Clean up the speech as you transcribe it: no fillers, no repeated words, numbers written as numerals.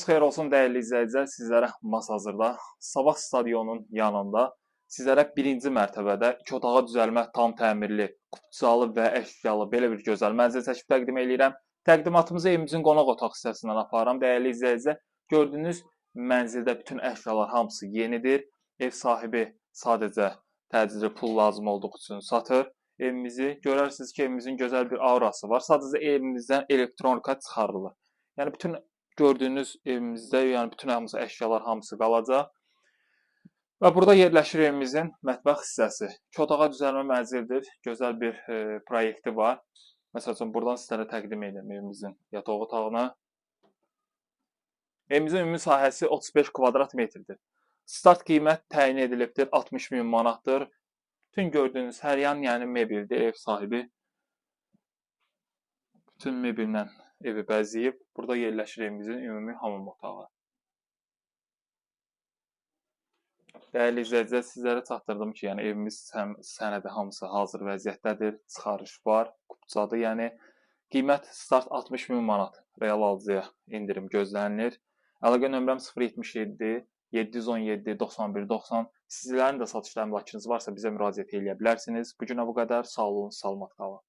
Xeyir olsun dəyərli izləyicilər, sizlərə Masazırda Sabah stadionunun yanında sizlərə birinci mərtəbədə 2 otağa düzəlmə tam təmirli, kupçalı və əşyalı belə bir gözəl mənzil çəkib təqdim edirəm. Təqdimatımızı evimizin qonaq otaq hissəsindən aparıram. Dəyərli izləyicilər, gördüyünüz mənzildə bütün əşyalar hamısı yenidir. Ev sahibi sadəcə təcili pul lazım olduğu üçün satır evimizi. Görərsiniz ki, evimizin gözəl bir aurası var. Sadəcə evimizdən elektronika çıxarılır. Yəni bütün gördüyünüz evimizdə, yəni bütün hamısı əşyalar hamısı qalacaq. Və burada yerləşir evimizin mətbəx hissəsi. 2 otağa düzəlmə mənzildir. Gözəl bir proyekti var. Məsəl üçün buradan sizlərə təqdim edirəm evimizin yataq otağını. Evimizin ümumi sahəsi 35 kvadrat metrdir. Start qiymət təyin edilibdir, 60.000 manatdır. Bütün gördüyünüz hər yan, yəni mebeldir, ev sahibi bütün mebellə evi bəzəyib. Burada yerləşir evimizin ümumi hamam otağı. Dəyərli izləyicilər, sizlərə çatdırdım ki, yəni evimiz sənədi hamısı hazır vəziyyətdədir. Çıxarış var, kupçadır. Yəni qiymət start 60.000 manat. Real alıcıya endirim gözlənilir. Əlaqə nömrəm 077 717 91 90. Sizlərin də satış təminatınız varsa bizə müraciət edə bilərsiniz. Bu günə bu qədər. Sağ olun, salamat qalın.